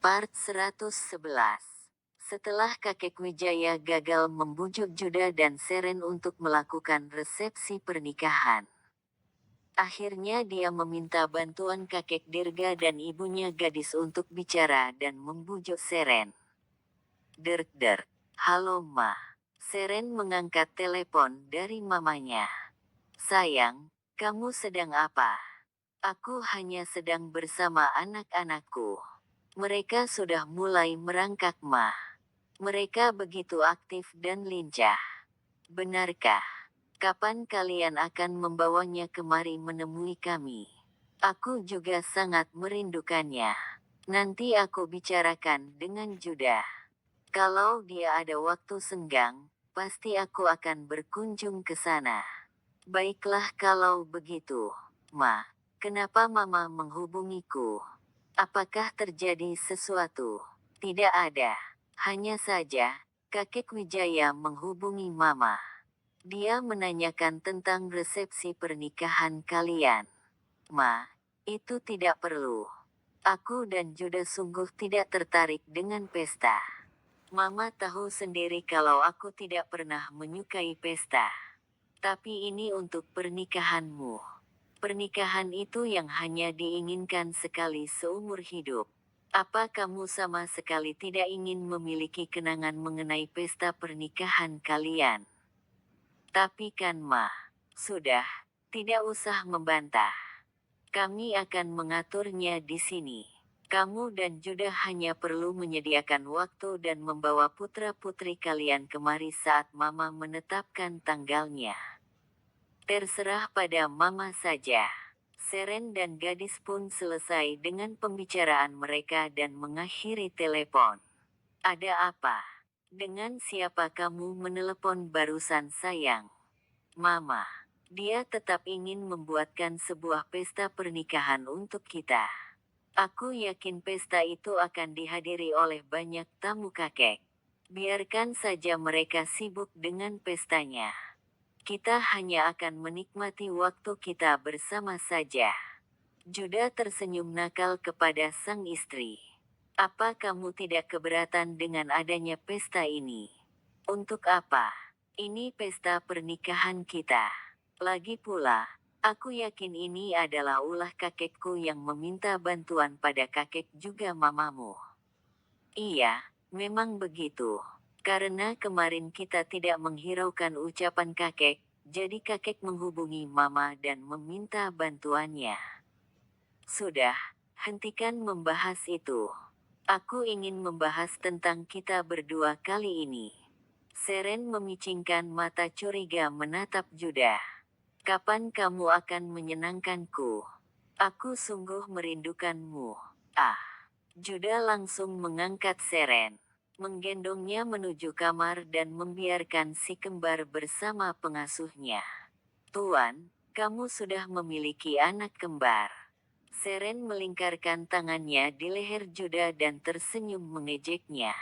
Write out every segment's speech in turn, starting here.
Part 111. Setelah kakek Wijaya gagal membujuk Juda dan Seren untuk melakukan resepsi pernikahan, akhirnya dia meminta bantuan kakek Dirga dan ibunya gadis untuk bicara dan membujuk Seren. Der. Halo Ma. Seren mengangkat telepon dari mamanya. Sayang, kamu sedang apa? Aku hanya sedang bersama anak-anakku. Mereka sudah mulai merangkak Ma. Mereka begitu aktif dan lincah. Benarkah? Kapan kalian akan membawanya kemari menemui kami? Aku juga sangat merindukannya. Nanti aku bicarakan dengan Juda. Kalau dia ada waktu senggang, pasti aku akan berkunjung ke sana. Baiklah kalau begitu, Ma. Kenapa Mama menghubungiku? Apakah terjadi sesuatu? Tidak ada. Hanya saja, kakek Wijaya menghubungi Mama. Dia menanyakan tentang resepsi pernikahan kalian. Ma, itu tidak perlu. Aku dan Juda sungguh tidak tertarik dengan pesta. Mama tahu sendiri kalau aku tidak pernah menyukai pesta. Tapi ini untuk pernikahanmu. Pernikahan itu yang hanya diinginkan sekali seumur hidup. Apa kamu sama sekali tidak ingin memiliki kenangan mengenai pesta pernikahan kalian? Tapi kan Ma, sudah, tidak usah membantah. Kami akan mengaturnya di sini. Kamu dan Juda hanya perlu menyediakan waktu dan membawa putra-putri kalian kemari saat Mama menetapkan tanggalnya. Terserah pada Mama saja. Seren dan gadis pun selesai dengan pembicaraan mereka dan mengakhiri telepon. Ada apa? Dengan siapa kamu menelepon barusan sayang? Mama. Dia tetap ingin membuatkan sebuah pesta pernikahan untuk kita. Aku yakin pesta itu akan dihadiri oleh banyak tamu kakek. Biarkan saja mereka sibuk dengan pestanya. Kita hanya akan menikmati waktu kita bersama saja. Juda tersenyum nakal kepada sang istri. Apa kamu tidak keberatan dengan adanya pesta ini? Untuk apa? Ini pesta pernikahan kita. Lagi pula, aku yakin ini adalah ulah kakekku yang meminta bantuan pada kakek juga mamamu. Iya, memang begitu. Karena kemarin kita tidak menghiraukan ucapan kakek, jadi kakek menghubungi mama dan meminta bantuannya. Sudah, hentikan membahas itu. Aku ingin membahas tentang kita berdua kali ini. Seren memicingkan mata curiga menatap Juda. Kapan kamu akan menyenangkanku? Aku sungguh merindukanmu. Ah. Juda langsung mengangkat Seren, menggendongnya menuju kamar dan membiarkan si kembar bersama pengasuhnya. Tuan, kamu sudah memiliki anak kembar. Seren melingkarkan tangannya di leher Juda dan tersenyum mengejeknya.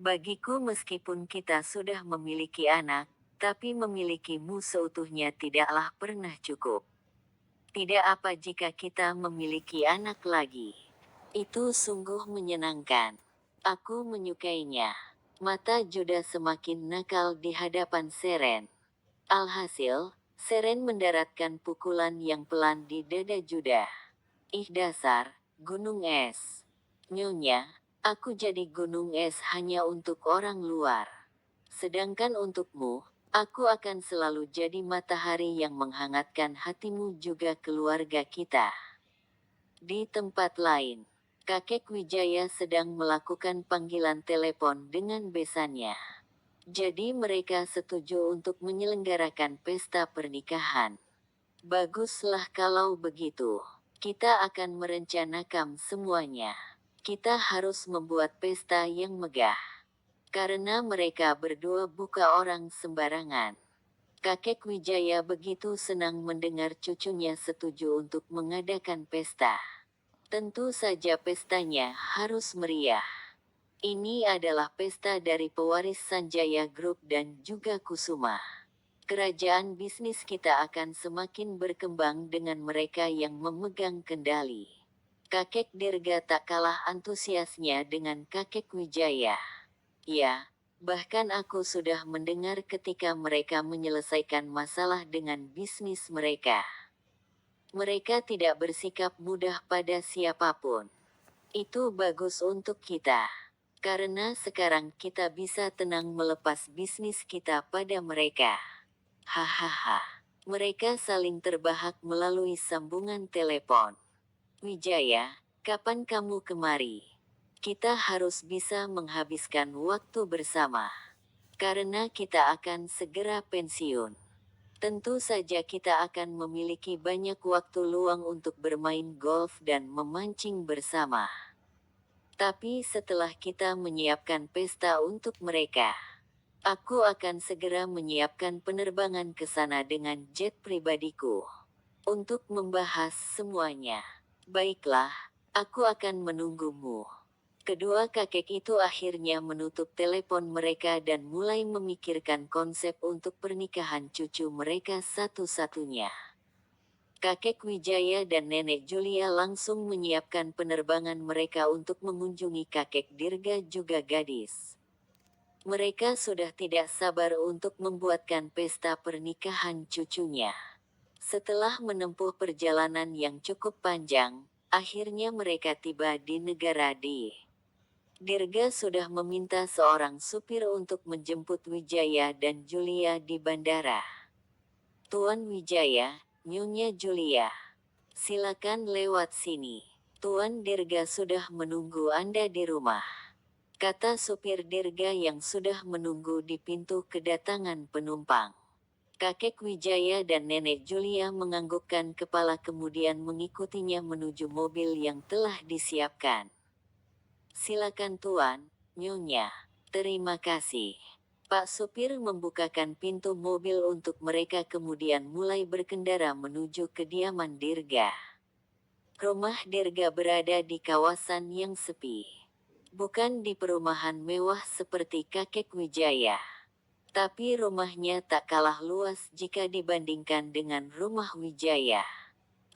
Bagiku meskipun kita sudah memiliki anak, tapi memilikimu seutuhnya tidaklah pernah cukup. Tidak apa jika kita memiliki anak lagi. Itu sungguh menyenangkan. Aku menyukainya. Mata Juda semakin nakal di hadapan Seren. Alhasil, Seren mendaratkan pukulan yang pelan di dada Juda. Ih dasar, gunung es. Nyonya, aku jadi gunung es hanya untuk orang luar. Sedangkan untukmu, aku akan selalu jadi matahari yang menghangatkan hatimu juga keluarga kita. Di tempat lain, kakek Wijaya sedang melakukan panggilan telepon dengan besannya. Jadi mereka setuju untuk menyelenggarakan pesta pernikahan. Baguslah kalau begitu. Kita akan merencanakan semuanya. Kita harus membuat pesta yang megah. Karena mereka berdua bukan orang sembarangan. Kakek Wijaya begitu senang mendengar cucunya setuju untuk mengadakan pesta. Tentu saja pestanya harus meriah. Ini adalah pesta dari pewaris Sanjaya Group dan juga Kusuma. Kerajaan bisnis kita akan semakin berkembang dengan mereka yang memegang kendali. Kakek Dirga tak kalah antusiasnya dengan kakek Wijaya. Ya, bahkan aku sudah mendengar ketika mereka menyelesaikan masalah dengan bisnis mereka. Mereka tidak bersikap mudah pada siapapun. Itu bagus untuk kita. Karena sekarang kita bisa tenang melepas bisnis kita pada mereka. Hahaha. Mereka saling terbahak melalui sambungan telepon. Wijaya, kapan kamu kemari? Kita harus bisa menghabiskan waktu bersama. Karena kita akan segera pensiun. Tentu saja kita akan memiliki banyak waktu luang untuk bermain golf dan memancing bersama. Tapi setelah kita menyiapkan pesta untuk mereka, aku akan segera menyiapkan penerbangan ke sana dengan jet pribadiku. Untuk membahas semuanya. Baiklah, aku akan menunggumu. Kedua kakek itu akhirnya menutup telepon mereka dan mulai memikirkan konsep untuk pernikahan cucu mereka satu-satunya. Kakek Wijaya dan Nenek Julia langsung menyiapkan penerbangan mereka untuk mengunjungi kakek Dirga juga gadis. Mereka sudah tidak sabar untuk membuatkan pesta pernikahan cucunya. Setelah menempuh perjalanan yang cukup panjang, akhirnya mereka tiba di negara di. Dirga sudah meminta seorang supir untuk menjemput Wijaya dan Julia di bandara. Tuan Wijaya, Nyonya Julia. Silakan lewat sini. Tuan Dirga sudah menunggu Anda di rumah. Kata supir Dirga yang sudah menunggu di pintu kedatangan penumpang. Kakek Wijaya dan Nenek Julia menganggukkan kepala kemudian mengikutinya menuju mobil yang telah disiapkan. Silakan Tuan, Nyonya. Terima kasih. Pak supir membukakan pintu mobil untuk mereka kemudian mulai berkendara menuju kediaman Dirga. Rumah Dirga berada di kawasan yang sepi. Bukan di perumahan mewah seperti kakek Wijaya. Tapi rumahnya tak kalah luas jika dibandingkan dengan rumah Wijaya.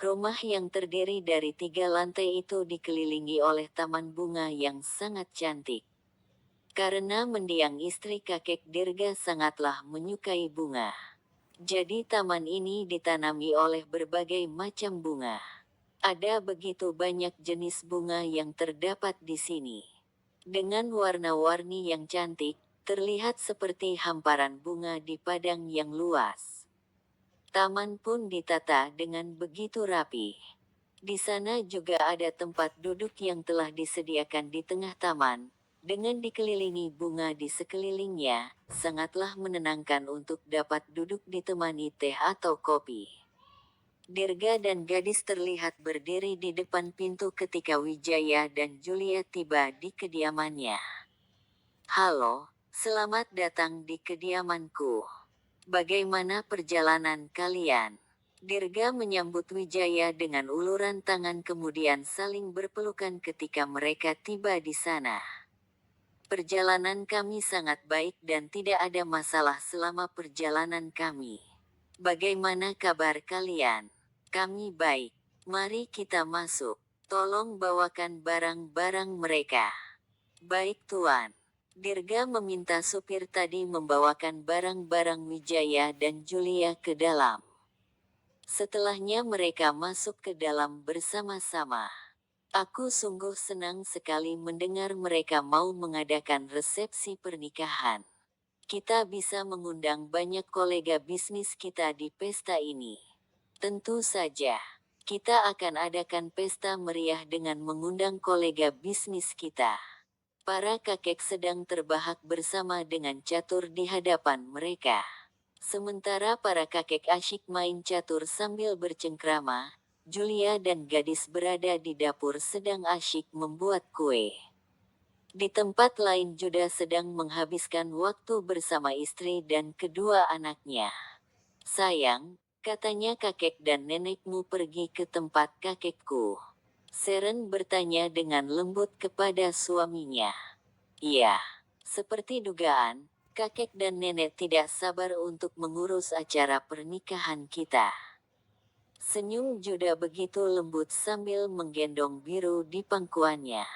Rumah yang terdiri dari 3 lantai itu dikelilingi oleh taman bunga yang sangat cantik. Karena mendiang istri kakek Dirga sangatlah menyukai bunga. Jadi taman ini ditanami oleh berbagai macam bunga. Ada begitu banyak jenis bunga yang terdapat di sini. Dengan warna-warni yang cantik, terlihat seperti hamparan bunga di padang yang luas. Taman pun ditata dengan begitu rapi. Di sana juga ada tempat duduk yang telah disediakan di tengah taman, dengan dikelilingi bunga di sekelilingnya, sangatlah menenangkan untuk dapat duduk ditemani teh atau kopi. Dirga dan gadis terlihat berdiri di depan pintu ketika Wijaya dan Julia tiba di kediamannya. Halo, selamat datang di kediamanku. Bagaimana perjalanan kalian? Dirga menyambut Wijaya dengan uluran tangan kemudian saling berpelukan ketika mereka tiba di sana. Perjalanan kami sangat baik dan tidak ada masalah selama perjalanan kami. Bagaimana kabar kalian? Kami baik. Mari kita masuk. Tolong bawakan barang-barang mereka. Baik Tuan. Dirga meminta supir tadi membawakan barang-barang Wijaya dan Julia ke dalam. Setelahnya mereka masuk ke dalam bersama-sama. Aku sungguh senang sekali mendengar mereka mau mengadakan resepsi pernikahan. Kita bisa mengundang banyak kolega bisnis kita di pesta ini. Tentu saja, kita akan adakan pesta meriah dengan mengundang kolega bisnis kita. Para kakek sedang terbahak bersama dengan catur di hadapan mereka. Sementara para kakek asyik main catur sambil bercengkrama, Julia dan gadis berada di dapur sedang asyik membuat kue. Di tempat lain Juda sedang menghabiskan waktu bersama istri dan kedua anaknya. Sayang, katanya kakek dan nenekmu pergi ke tempat kakekku. Seren bertanya dengan lembut kepada suaminya. Iya, seperti dugaan, kakek dan nenek tidak sabar untuk mengurus acara pernikahan kita. Senyum Juda begitu lembut sambil menggendong Biru di pangkuannya.